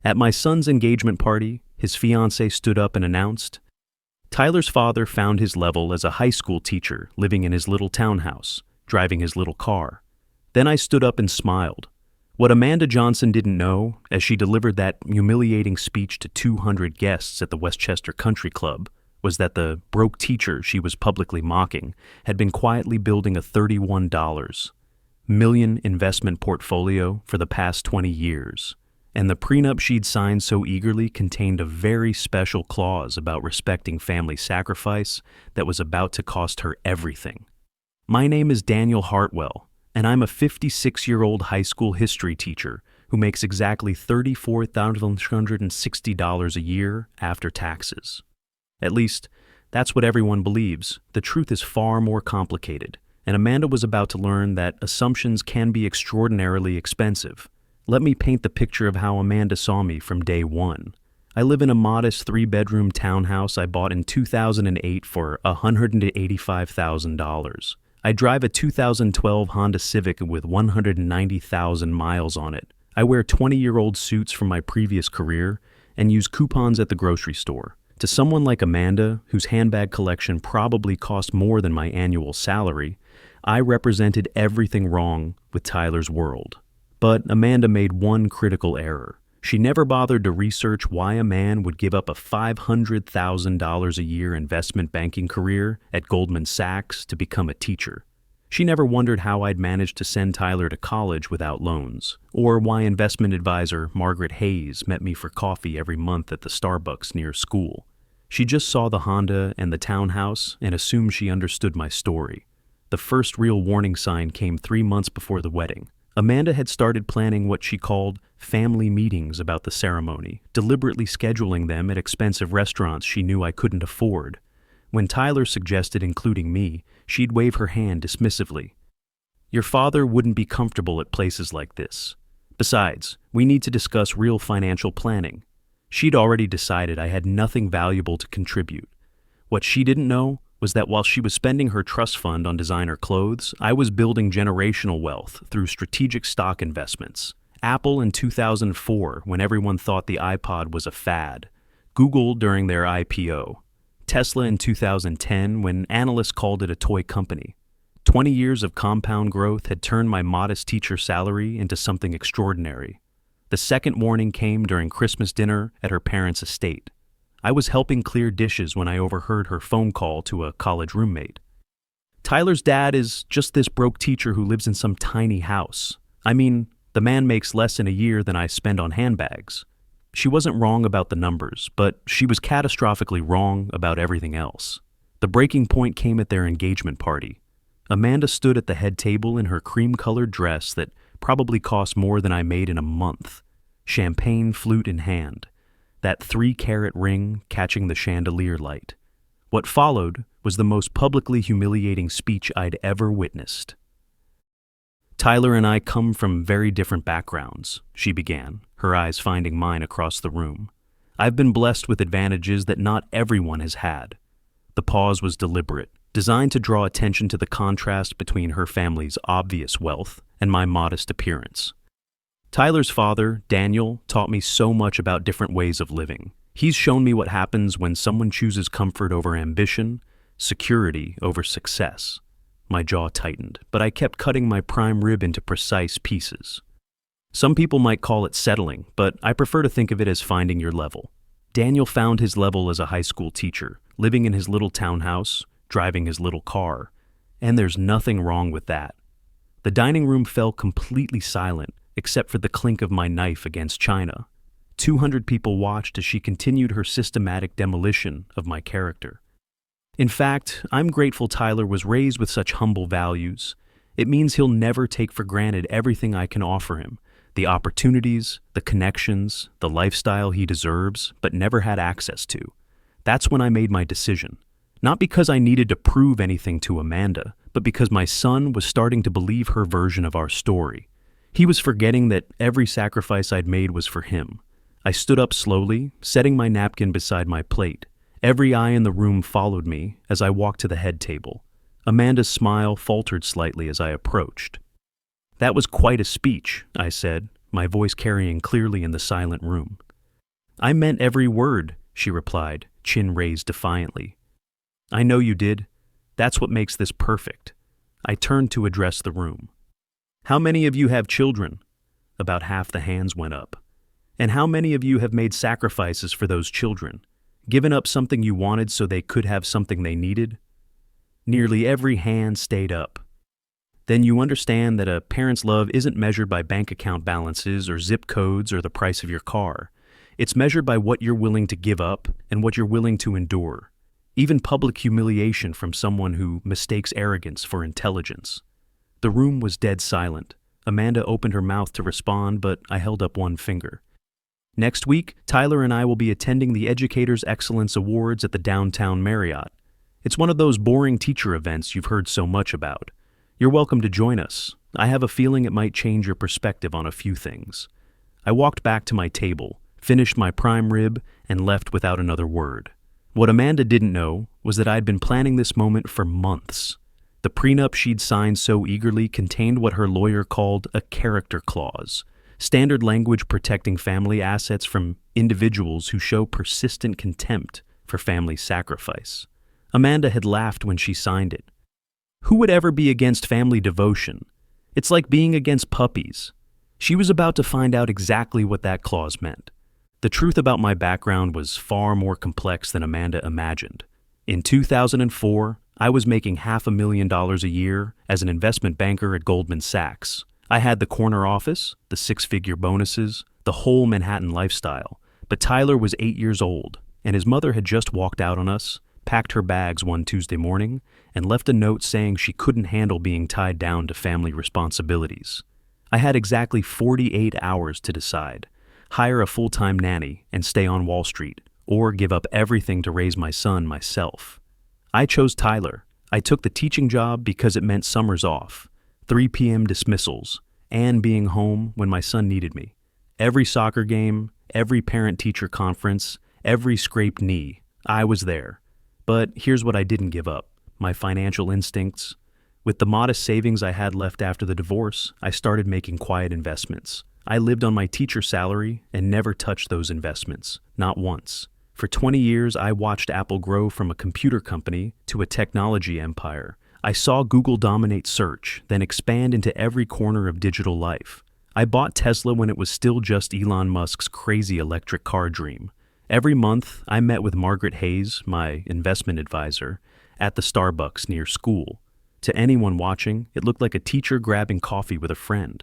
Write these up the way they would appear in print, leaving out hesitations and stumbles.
At my son's engagement party, his fiancé stood up and announced, "Tyler's father found his level as a high school teacher living in his little townhouse, driving his little car." Then I stood up and smiled. What Amanda Johnson didn't know, as she delivered that humiliating speech to 200 guests at the Westchester Country Club, was that the broke teacher she was publicly mocking had been quietly building a $31 million investment portfolio for the past 20 years. And the prenup she'd signed so eagerly contained a very special clause about respecting family sacrifice that was about to cost her everything. My name is Daniel Hartwell, and I'm a 56-year-old high school history teacher who makes exactly $34,160 a year after taxes. At least, that's what everyone believes. The truth is far more complicated, and Amanda was about to learn that assumptions can be extraordinarily expensive. Let me paint the picture of how Amanda saw me from day one. I live in a modest 3-bedroom townhouse I bought in 2008 for $185,000. I drive a 2012 Honda Civic with 190,000 miles on it. I wear 20-year-old suits from my previous career and use coupons at the grocery store. To someone like Amanda, whose handbag collection probably cost more than my annual salary, I represented everything wrong with Tyler's world. But Amanda made one critical error. She never bothered to research why a man would give up a $500,000 a year investment banking career at Goldman Sachs to become a teacher. She never wondered how I'd managed to send Tyler to college without loans, or why investment advisor Margaret Hayes met me for coffee every month at the Starbucks near school. She just saw the Honda and the townhouse and assumed she understood my story. The first real warning sign came 3 months before the wedding. Amanda had started planning what she called family meetings about the ceremony, deliberately scheduling them at expensive restaurants she knew I couldn't afford. When Tyler suggested including me, she'd wave her hand dismissively. "Your father wouldn't be comfortable at places like this. Besides, we need to discuss real financial planning." She'd already decided I had nothing valuable to contribute. What she didn't know was that while she was spending her trust fund on designer clothes, I was building generational wealth through strategic stock investments. Apple in 2004, when everyone thought the iPod was a fad. Google during their IPO. Tesla in 2010, when analysts called it a toy company. 20 years of compound growth had turned my modest teacher salary into something extraordinary. The second warning came during Christmas dinner at her parents' estate. I was helping clear dishes when I overheard her phone call to a college roommate. "Tyler's dad is just this broke teacher who lives in some tiny house. I mean, the man makes less in a year than I spend on handbags." She wasn't wrong about the numbers, but she was catastrophically wrong about everything else. The breaking point came at their engagement party. Amanda stood at the head table in her cream-colored dress that probably cost more than I made in a month, champagne flute in hand, that 3-carat ring catching the chandelier light. What followed was the most publicly humiliating speech I'd ever witnessed. "Tyler and I come from very different backgrounds," she began, her eyes finding mine across the room. "I've been blessed with advantages that not everyone has had." The pause was deliberate, designed to draw attention to the contrast between her family's obvious wealth and my modest appearance. "Tyler's father, Daniel, taught me so much about different ways of living. He's shown me what happens when someone chooses comfort over ambition, security over success." My jaw tightened, but I kept cutting my prime rib into precise pieces. "Some people might call it settling, but I prefer to think of it as finding your level. Daniel found his level as a high school teacher, living in his little townhouse, driving his little car, and there's nothing wrong with that." The dining room fell completely silent, except for the clink of my knife against china. 200 people watched as she continued her systematic demolition of my character. In fact, I'm grateful Tyler was raised with such humble values. It means he'll never take for granted everything I can offer him, the opportunities, the connections, the lifestyle he deserves but never had access to. That's when I made my decision. Not because I needed to prove anything to Amanda, but because my son was starting to believe her version of our story. He was forgetting that every sacrifice I'd made was for him. I stood up slowly, setting my napkin beside my plate. Every eye in the room followed me as I walked to the head table. Amanda's smile faltered slightly as I approached. "That was quite a speech," I said, my voice carrying clearly in the silent room. I meant every word, she replied, chin raised defiantly. I know you did. That's what makes this perfect. I turned to address the room. How many of you have children? About half the hands went up. And how many of you have made sacrifices for those children, given up something you wanted so they could have something they needed? Nearly every hand stayed up. Then you understand that a parent's love isn't measured by bank account balances or zip codes or the price of your car. It's measured by what you're willing to give up and what you're willing to endure. Even public humiliation from someone who mistakes arrogance for intelligence. The room was dead silent. Amanda opened her mouth to respond, but I held up one finger. Next week, Tyler and I will be attending the Educators Excellence Awards at the Downtown Marriott. It's one of those boring teacher events you've heard so much about. You're welcome to join us. I have a feeling it might change your perspective on a few things. I walked back to my table, finished my prime rib, and left without another word. What Amanda didn't know was that I'd been planning this moment for months. The prenup she'd signed so eagerly contained what her lawyer called a character clause, standard language protecting family assets from individuals who show persistent contempt for family sacrifice. Amanda had laughed when she signed it. Who would ever be against family devotion? It's like being against puppies. She was about to find out exactly what that clause meant. The truth about my background was far more complex than Amanda imagined. In 2004, I was making $500,000 a year as an investment banker at Goldman Sachs. I had the corner office, the six-figure bonuses, the whole Manhattan lifestyle. But Tyler was 8 years old, and his mother had just walked out on us, packed her bags one Tuesday morning, and left a note saying she couldn't handle being tied down to family responsibilities. I had exactly 48 hours to decide. Hire a full-time nanny and stay on Wall Street, or give up everything to raise my son myself. I chose Tyler. I took the teaching job because it meant summers off, 3 p.m. dismissals, and being home when my son needed me. Every soccer game, every parent-teacher conference, every scraped knee, I was there. But here's what I didn't give up: my financial instincts. With the modest savings I had left after the divorce, I started making quiet investments. I lived on my teacher salary and never touched those investments, not once. For 20 years, I watched Apple grow from a computer company to a technology empire. I saw Google dominate search, then expand into every corner of digital life. I bought Tesla when it was still just Elon Musk's crazy electric car dream. Every month, I met with Margaret Hayes, my investment advisor, at the Starbucks near school. To anyone watching, it looked like a teacher grabbing coffee with a friend.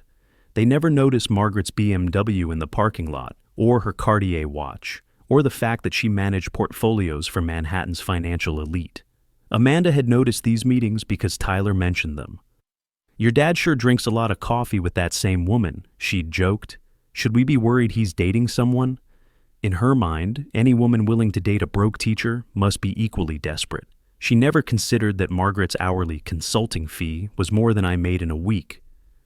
They never noticed Margaret's BMW in the parking lot, or her Cartier watch, or the fact that she managed portfolios for Manhattan's financial elite. Amanda had noticed these meetings because Tyler mentioned them. "Your dad sure drinks a lot of coffee with that same woman," she'd joked. "Should we be worried he's dating someone?" In her mind, any woman willing to date a broke teacher must be equally desperate. She never considered that Margaret's hourly consulting fee was more than I made in a week.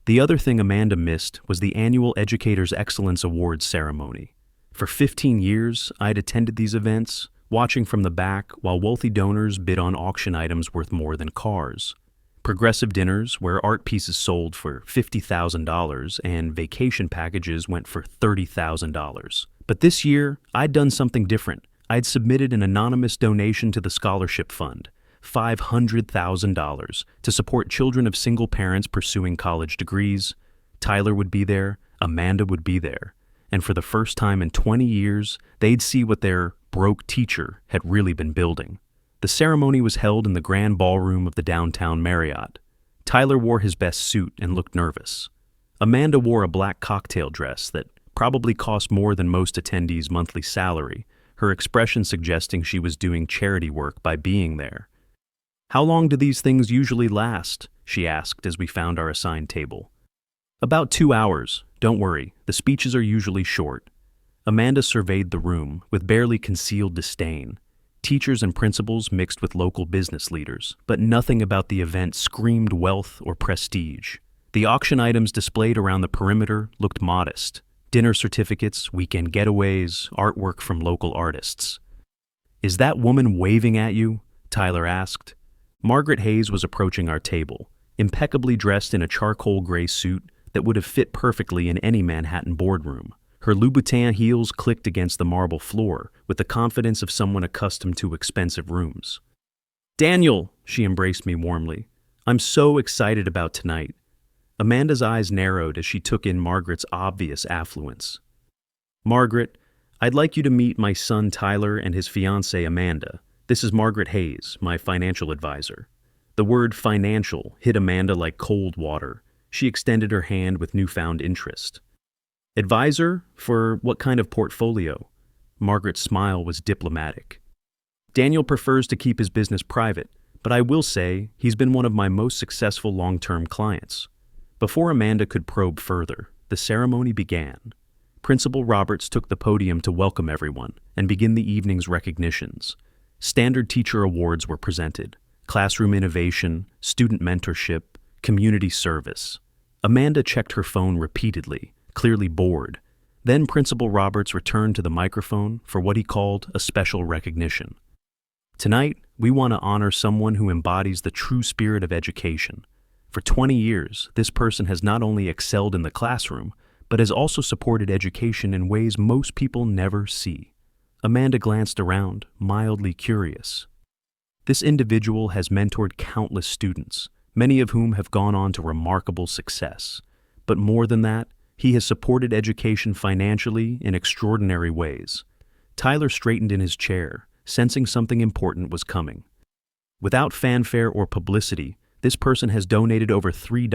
The other thing Amanda missed was the annual Educators Excellence Awards ceremony. For 15 years, I'd attended these events, watching from the back while wealthy donors bid on auction items worth more than cars. Progressive dinners where art pieces sold for $50,000 and vacation packages went for $30,000. But this year, I'd done something different. I'd submitted an anonymous donation to the scholarship fund, $500,000, to support children of single parents pursuing college degrees. Tyler would be there, Amanda would be there, and for the first time in 20 years, they'd see what their broke teacher had really been building. The ceremony was held in the grand ballroom of the Downtown Marriott. Tyler wore his best suit and looked nervous. Amanda wore a black cocktail dress that probably cost more than most attendees' monthly salary, her expression suggesting she was doing charity work by being there. "How long do these things usually last?" she asked as we found our assigned table. "About 2 hours. Don't worry, the speeches are usually short." Amanda surveyed the room with barely concealed disdain. Teachers and principals mixed with local business leaders, but nothing about the event screamed wealth or prestige. The auction items displayed around the perimeter looked modest: dinner certificates, weekend getaways, artwork from local artists. "Is that woman waving at you?" Tyler asked. Margaret Hayes was approaching our table, impeccably dressed in a charcoal gray suit that would have fit perfectly in any Manhattan boardroom. Her Louboutin heels clicked against the marble floor with the confidence of someone accustomed to expensive rooms. "Daniel," she embraced me warmly. "I'm so excited about tonight." Amanda's eyes narrowed as she took in Margaret's obvious affluence. "Margaret, I'd like you to meet my son Tyler and his fiancée Amanda. This is Margaret Hayes, my financial advisor." The word financial hit Amanda like cold water. She extended her hand with newfound interest. "Advisor? For what kind of portfolio?" Margaret's smile was diplomatic. "Daniel prefers to keep his business private, but I will say he's been one of my most successful long-term clients." Before Amanda could probe further, the ceremony began. Principal Roberts took the podium to welcome everyone and begin the evening's recognitions. Standard teacher awards were presented: classroom innovation, student mentorship, community service. Amanda checked her phone repeatedly, clearly bored. Then Principal Roberts returned to the microphone for what he called a special recognition. "Tonight, we want to honor someone who embodies the true spirit of education. For 20 years, this person has not only excelled in the classroom, but has also supported education in ways most people never see." Amanda glanced around, mildly curious. "This individual has mentored countless students, many of whom have gone on to remarkable success. But more than that, he has supported education financially in extraordinary ways." Tyler straightened in his chair, sensing something important was coming. "Without fanfare or publicity, this person has donated over $3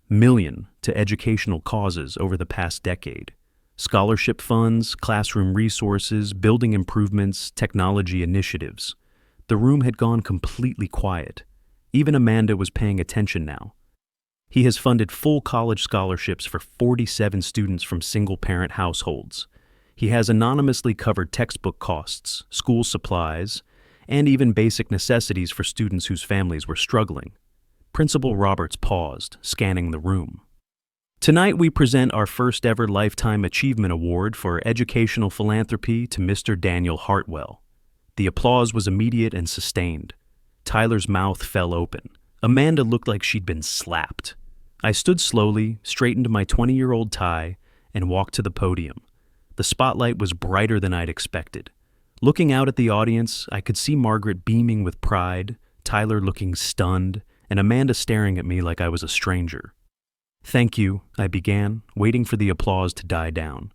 million to educational causes over the past decade. Scholarship funds, classroom resources, building improvements, technology initiatives." The room had gone completely quiet. Even Amanda was paying attention now. "He has funded full college scholarships for 47 students from single-parent households. He has anonymously covered textbook costs, school supplies, and even basic necessities for students whose families were struggling." Principal Roberts paused, scanning the room. "Tonight we present our first ever Lifetime Achievement Award for Educational Philanthropy to Mr. Daniel Hartwell." The applause was immediate and sustained. Tyler's mouth fell open. Amanda looked like she'd been slapped. I stood slowly, straightened my 20-year-old tie, and walked to the podium. The spotlight was brighter than I'd expected. Looking out at the audience, I could see Margaret beaming with pride, Tyler looking stunned, and Amanda staring at me like I was a stranger. "Thank you," I began, waiting for the applause to die down.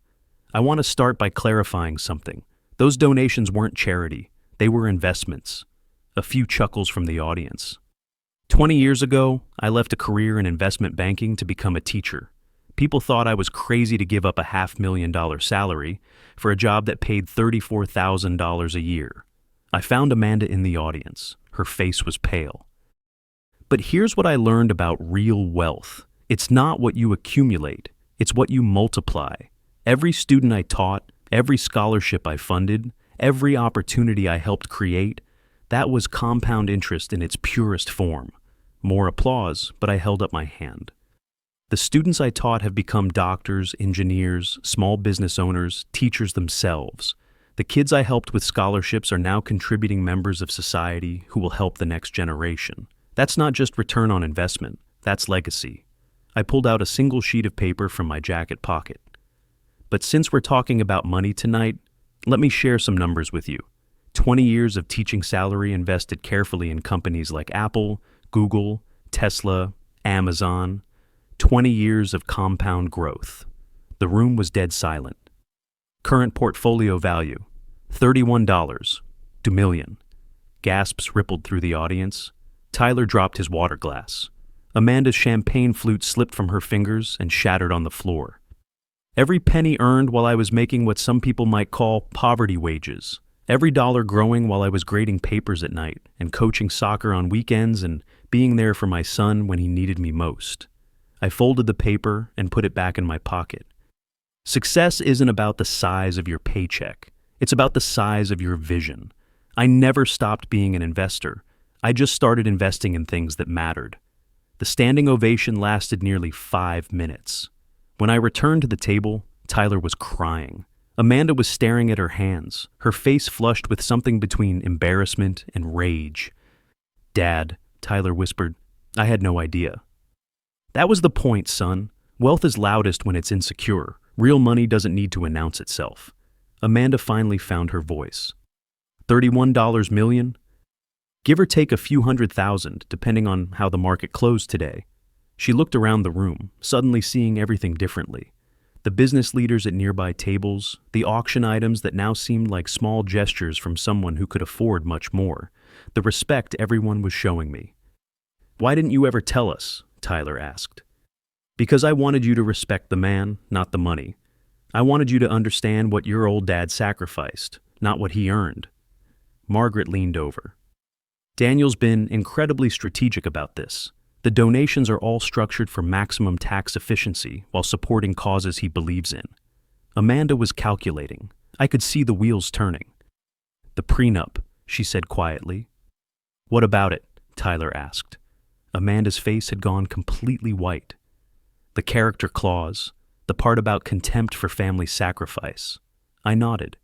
"I want to start by clarifying something. Those donations weren't charity. They were investments." A few chuckles from the audience. 20 years ago, I left a career in investment banking to become a teacher. People thought I was crazy to give up a $500,000 salary for a job that paid $34,000 a year. I found Amanda in the audience. Her face was pale. "But here's what I learned about real wealth. It's not what you accumulate, it's what you multiply. Every student I taught, every scholarship I funded, every opportunity I helped create, that was compound interest in its purest form." More applause, but I held up my hand. "The students I taught have become doctors, engineers, small business owners, teachers themselves. The kids I helped with scholarships are now contributing members of society who will help the next generation. That's not just return on investment, that's legacy." I pulled out a single sheet of paper from my jacket pocket. "But since we're talking about money tonight, let me share some numbers with you. 20 years of teaching salary invested carefully in companies like Apple, Google, Tesla, Amazon. 20 years of compound growth." The room was dead silent. "Current portfolio value, $31 million. Gasps rippled through the audience. Tyler dropped his water glass. Amanda's champagne flute slipped from her fingers and shattered on the floor. "Every penny earned while I was making what some people might call poverty wages. Every dollar growing while I was grading papers at night and coaching soccer on weekends and being there for my son when he needed me most." I folded the paper and put it back in my pocket. "Success isn't about the size of your paycheck. It's about the size of your vision. I never stopped being an investor. I just started investing in things that mattered." The standing ovation lasted nearly 5 minutes. When I returned to the table, Tyler was crying. Amanda was staring at her hands, her face flushed with something between embarrassment and rage. "Dad," Tyler whispered, "I had no idea." "That was the point, son. Wealth is loudest when it's insecure. Real money doesn't need to announce itself. Amanda finally found her voice. $31 million? Give or take a few $100,000, depending on how the market closed today. She looked around the room, suddenly seeing everything differently. The business leaders at nearby tables, the auction items that now seemed like small gestures from someone who could afford much more, the respect everyone was showing me. "Why didn't you ever tell us?" Tyler asked. "Because I wanted you to respect the man, not the money. I wanted you to understand what your old dad sacrificed, not what he earned." Margaret leaned over. "Daniel's been incredibly strategic about this. The donations are all structured for maximum tax efficiency while supporting causes he believes in." Amanda was calculating. I could see the wheels turning. "The prenup," she said quietly. "What about it?" Tyler asked. Amanda's face had gone completely white. "The character clause, the part about contempt for family sacrifice." I nodded.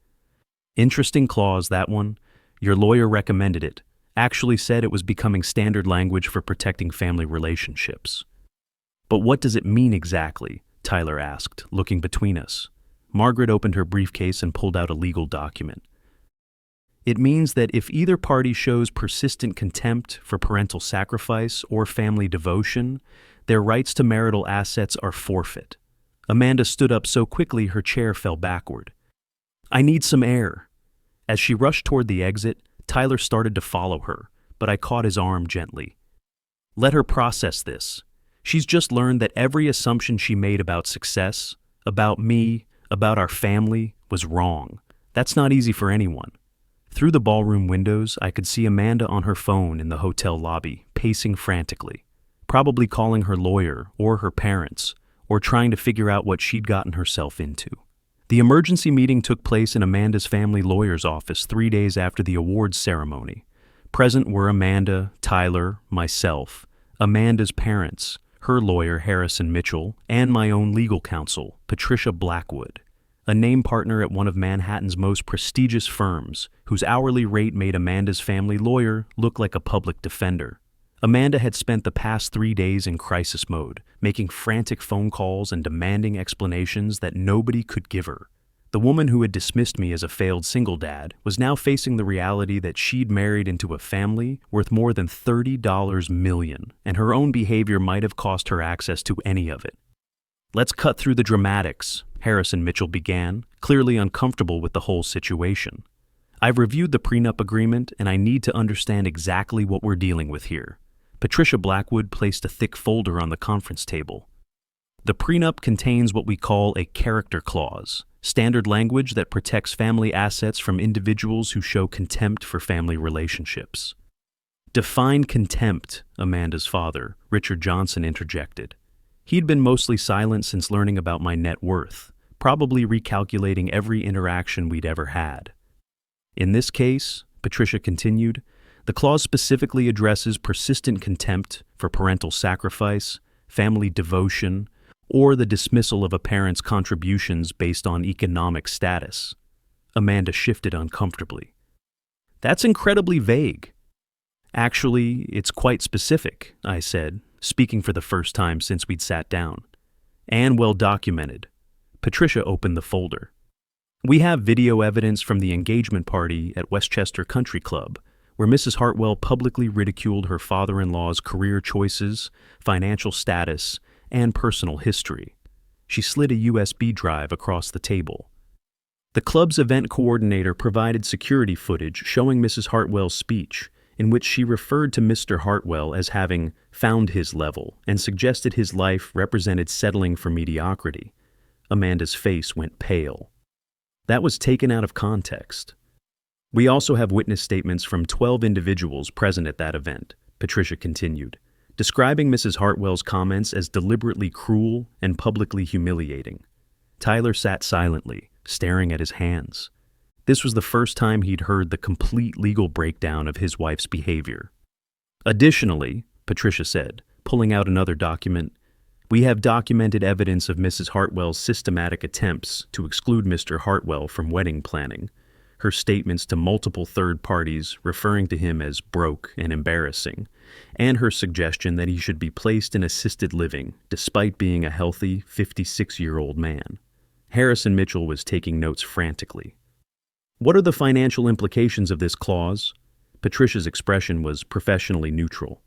"Interesting clause, that one. Your lawyer recommended it. Actually said it was becoming standard language for protecting family relationships." "But what does it mean exactly?" Tyler asked, looking between us. Margaret opened her briefcase and pulled out a legal document. "It means that if either party shows persistent contempt for parental sacrifice or family devotion, their rights to marital assets are forfeit." Amanda stood up so quickly her chair fell backward. "I need some air." As she rushed toward the exit, Tyler started to follow her, but I caught his arm gently. "Let her process this. She's just learned that every assumption she made about success, about me, about our family, was wrong. That's not easy for anyone." Through the ballroom windows, I could see Amanda on her phone in the hotel lobby, pacing frantically, probably calling her lawyer or her parents, or trying to figure out what she'd gotten herself into. The emergency meeting took place in Amanda's family lawyer's office 3 days after the awards ceremony. Present were Amanda, Tyler, myself, Amanda's parents, her lawyer Harrison Mitchell, and my own legal counsel, Patricia Blackwood, a name partner at one of Manhattan's most prestigious firms, whose hourly rate made Amanda's family lawyer look like a public defender. Amanda had spent the past 3 days in crisis mode, making frantic phone calls and demanding explanations that nobody could give her. The woman who had dismissed me as a failed single dad was now facing the reality that she'd married into a family worth more than $30 million, and her own behavior might have cost her access to any of it. "Let's cut through the dramatics," Harrison Mitchell began, clearly uncomfortable with the whole situation. "I've reviewed the prenup agreement, and I need to understand exactly what we're dealing with here." Patricia Blackwood placed a thick folder on the conference table. "The prenup contains what we call a character clause, standard language that protects family assets from individuals who show contempt for family relationships." "Define contempt," Amanda's father, Richard Johnson, interjected. He'd been mostly silent since learning about my net worth, probably recalculating every interaction we'd ever had. "In this case," Patricia continued, "the clause specifically addresses persistent contempt for parental sacrifice, family devotion, or the dismissal of a parent's contributions based on economic status." Amanda shifted uncomfortably. "That's incredibly vague." "Actually, it's quite specific," I said, speaking for the first time since we'd sat down. "And well documented." Patricia opened the folder. "We have video evidence from the engagement party at Westchester Country Club, where Mrs. Hartwell publicly ridiculed her father-in-law's career choices, financial status, and personal history." She slid a USB drive across the table. "The club's event coordinator provided security footage showing Mrs. Hartwell's speech, in which she referred to Mr. Hartwell as having found his level and suggested his life represented settling for mediocrity." Amanda's face went pale. "That was taken out of context." "We also have witness statements from 12 individuals present at that event," Patricia continued, describing Mrs. Hartwell's comments as deliberately cruel and publicly humiliating. Tyler sat silently, staring at his hands. This was the first time he'd heard the complete legal breakdown of his wife's behavior. "Additionally," Patricia said, pulling out another document, "we have documented evidence of Mrs. Hartwell's systematic attempts to exclude Mr. Hartwell from wedding planning, her statements to multiple third parties referring to him as broke and embarrassing, and her suggestion that he should be placed in assisted living despite being a healthy 56-year-old man." Harrison Mitchell was taking notes frantically. What are the financial implications of this clause? Patricia's expression was professionally neutral.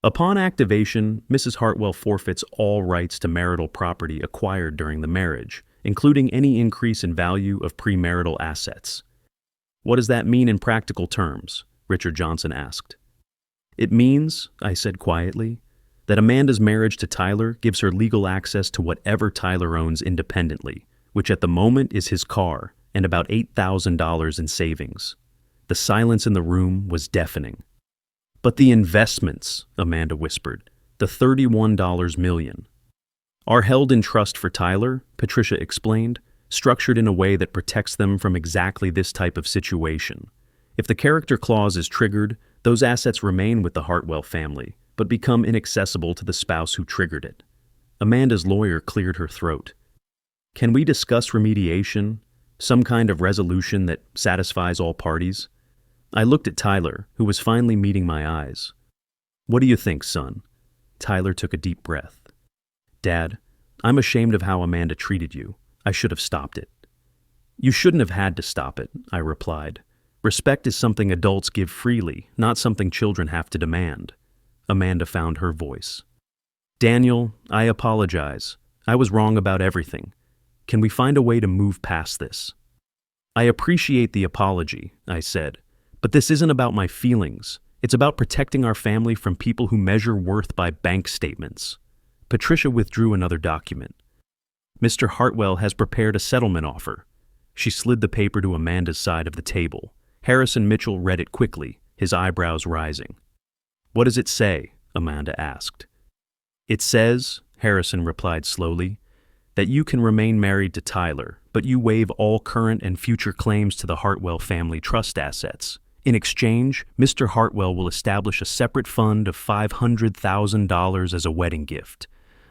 Upon activation, Mrs. Hartwell forfeits all rights to marital property acquired during the marriage, including any increase in value of premarital assets. What does that mean in practical terms? Richard Johnson asked. It means, I said quietly, that Amanda's marriage to Tyler gives her legal access to whatever Tyler owns independently, which at the moment is his car and about $8,000 in savings. The silence in the room was deafening. But the investments, Amanda whispered, the $31 million, are held in trust for Tyler, Patricia explained, structured in a way that protects them from exactly this type of situation. If the character clause is triggered, those assets remain with the Hartwell family, but become inaccessible to the spouse who triggered it. Amanda's lawyer cleared her throat. Can we discuss remediation? Some kind of resolution that satisfies all parties? I looked at Tyler, who was finally meeting my eyes. What do you think, son? Tyler took a deep breath. Dad, I'm ashamed of how Amanda treated you. I should have stopped it. You shouldn't have had to stop it, I replied. Respect is something adults give freely, not something children have to demand. Amanda found her voice. Daniel, I apologize. I was wrong about everything. Can we find a way to move past this? I appreciate the apology, I said, but this isn't about my feelings. It's about protecting our family from people who measure worth by bank statements. Patricia withdrew another document. Mr. Hartwell has prepared a settlement offer. She slid the paper to Amanda's side of the table. Harrison Mitchell read it quickly, his eyebrows rising. What does it say? Amanda asked. It says, Harrison replied slowly, that you can remain married to Tyler, but you waive all current and future claims to the Hartwell family trust assets. In exchange, Mr. Hartwell will establish a separate fund of $500,000 as a wedding gift,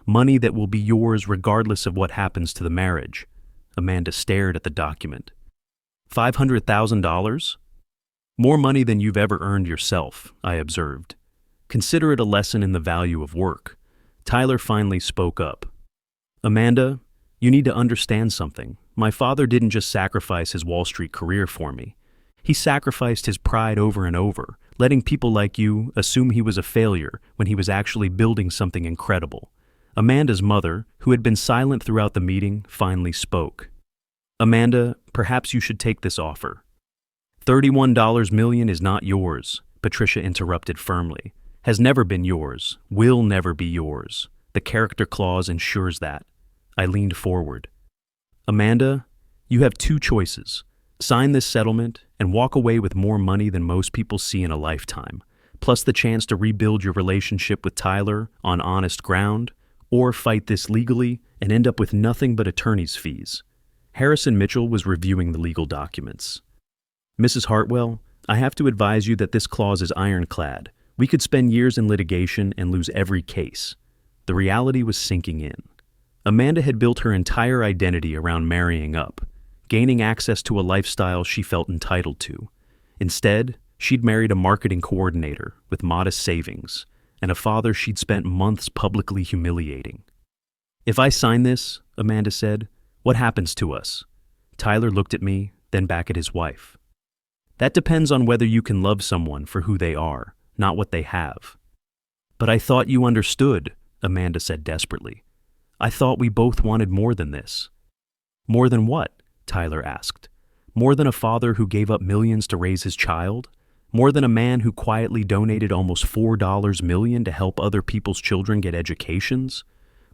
money that will be yours regardless of what happens to the marriage. Amanda stared at the document. $500,000? More money than you've ever earned yourself, I observed. Consider it a lesson in the value of work. Tyler finally spoke up. Amanda, you need to understand something. My father didn't just sacrifice his Wall Street career for me. He sacrificed his pride over and over, letting people like you assume he was a failure when he was actually building something incredible. Amanda's mother, who had been silent throughout the meeting, finally spoke. Amanda, perhaps you should take this offer. $31 million is not yours, Patricia interrupted firmly. Has never been yours, will never be yours. The character clause ensures that. I leaned forward. Amanda, you have two choices. Sign this settlement and walk away with more money than most people see in a lifetime, plus the chance to rebuild your relationship with Tyler on honest ground, or fight this legally and end up with nothing but attorney's fees. Harrison Mitchell was reviewing the legal documents. Mrs. Hartwell, I have to advise you that this clause is ironclad. We could spend years in litigation and lose every case. The reality was sinking in. Amanda had built her entire identity around marrying up, gaining access to a lifestyle she felt entitled to. Instead, she'd married a marketing coordinator with modest savings and a father she'd spent months publicly humiliating. If I sign this, Amanda said, what happens to us? Tyler looked at me, then back at his wife. That depends on whether you can love someone for who they are, not what they have. But I thought you understood, Amanda said desperately. I thought we both wanted more than this. More than what? Tyler asked. More than a father who gave up millions to raise his child? More than a man who quietly donated almost $4 million to help other people's children get educations?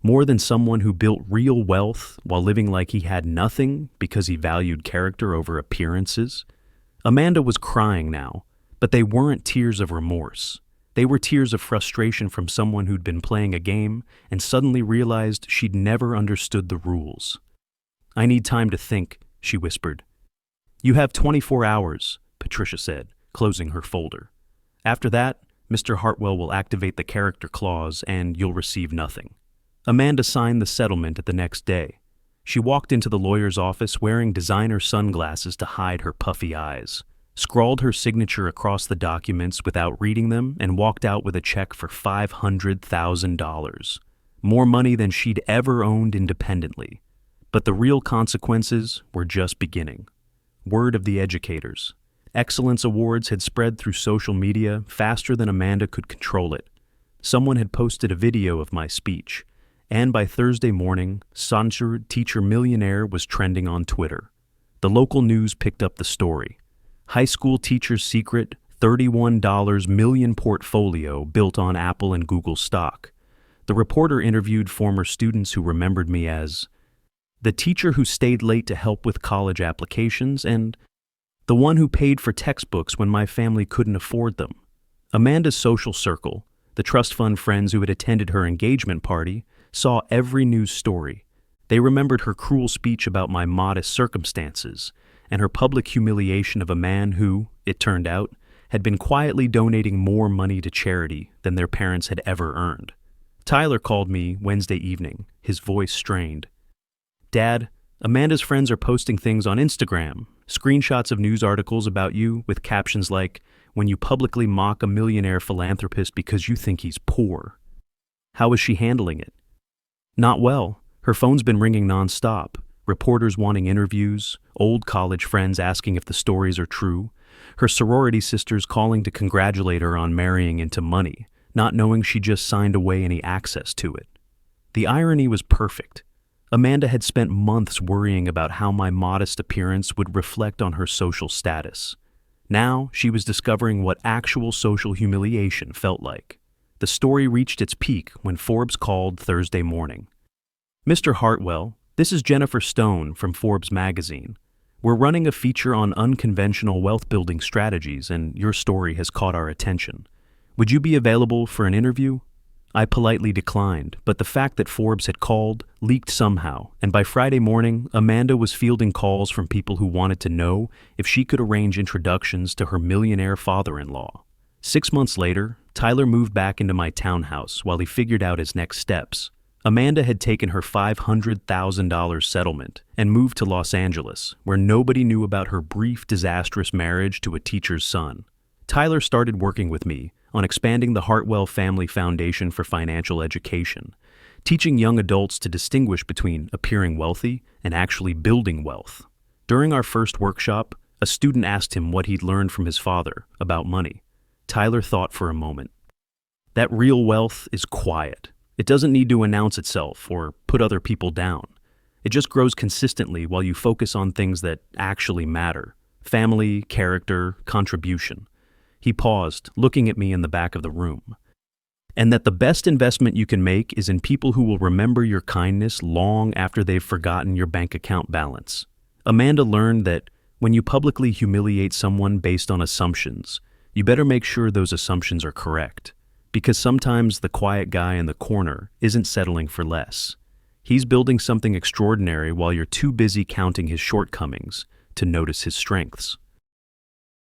More than someone who built real wealth while living like he had nothing because he valued character over appearances? Amanda was crying now, but they weren't tears of remorse. They were tears of frustration from someone who'd been playing a game and suddenly realized she'd never understood the rules. I need time to think, she whispered. You have 24 hours, Patricia said, closing her folder. After that, Mr. Hartwell will activate the character clause and you'll receive nothing. Amanda signed the settlement at the next day. She walked into the lawyer's office wearing designer sunglasses to hide her puffy eyes, scrawled her signature across the documents without reading them, and walked out with a check for $500,000, more money than she'd ever owned independently. But the real consequences were just beginning. Word of the educators. Excellence awards had spread through social media faster than Amanda could control it. Someone had posted a video of my speech, and by Thursday morning, Censured Teacher Millionaire was trending on Twitter. The local news picked up the story. High school teacher's secret $31 million portfolio built on Apple and Google stock. The reporter interviewed former students who remembered me as the teacher who stayed late to help with college applications and the one who paid for textbooks when my family couldn't afford them. Amanda's social circle, the trust fund friends who had attended her engagement party, saw every news story. They remembered her cruel speech about my modest circumstances and her public humiliation of a man who, it turned out, had been quietly donating more money to charity than their parents had ever earned. Tyler called me Wednesday evening, his voice strained. "Dad, Amanda's friends are posting things on Instagram, screenshots of news articles about you with captions like, 'When you publicly mock a millionaire philanthropist because you think he's poor.' How is she handling it?" "Not well. Her phone's been ringing nonstop. Reporters wanting interviews, old college friends asking if the stories are true, her sorority sisters calling to congratulate her on marrying into money, not knowing she just signed away any access to it." The irony was perfect. Amanda had spent months worrying about how my modest appearance would reflect on her social status. Now she was discovering what actual social humiliation felt like. The story reached its peak when Forbes called Thursday morning. "Mr. Hartwell, this is Jennifer Stone from Forbes magazine. We're running a feature on unconventional wealth-building strategies, and your story has caught our attention. Would you be available for an interview?" I politely declined, but the fact that Forbes had called leaked somehow, and by Friday morning, Amanda was fielding calls from people who wanted to know if she could arrange introductions to her millionaire father-in-law. 6 months later, Tyler moved back into my townhouse while he figured out his next steps. Amanda had taken her $500,000 settlement and moved to Los Angeles, where nobody knew about her brief, disastrous marriage to a teacher's son. Tyler started working with me on expanding the Hartwell Family Foundation for Financial Education, teaching young adults to distinguish between appearing wealthy and actually building wealth. During our first workshop, a student asked him what he'd learned from his father about money. Tyler thought for a moment. "That real wealth is quiet. It doesn't need to announce itself or put other people down. It just grows consistently while you focus on things that actually matter: family, character, contribution." He paused, looking at me in the back of the room. "And that the best investment you can make is in people who will remember your kindness long after they've forgotten your bank account balance." Amanda learned that when you publicly humiliate someone based on assumptions, you better make sure those assumptions are correct. Because sometimes the quiet guy in the corner isn't settling for less. He's building something extraordinary while you're too busy counting his shortcomings to notice his strengths.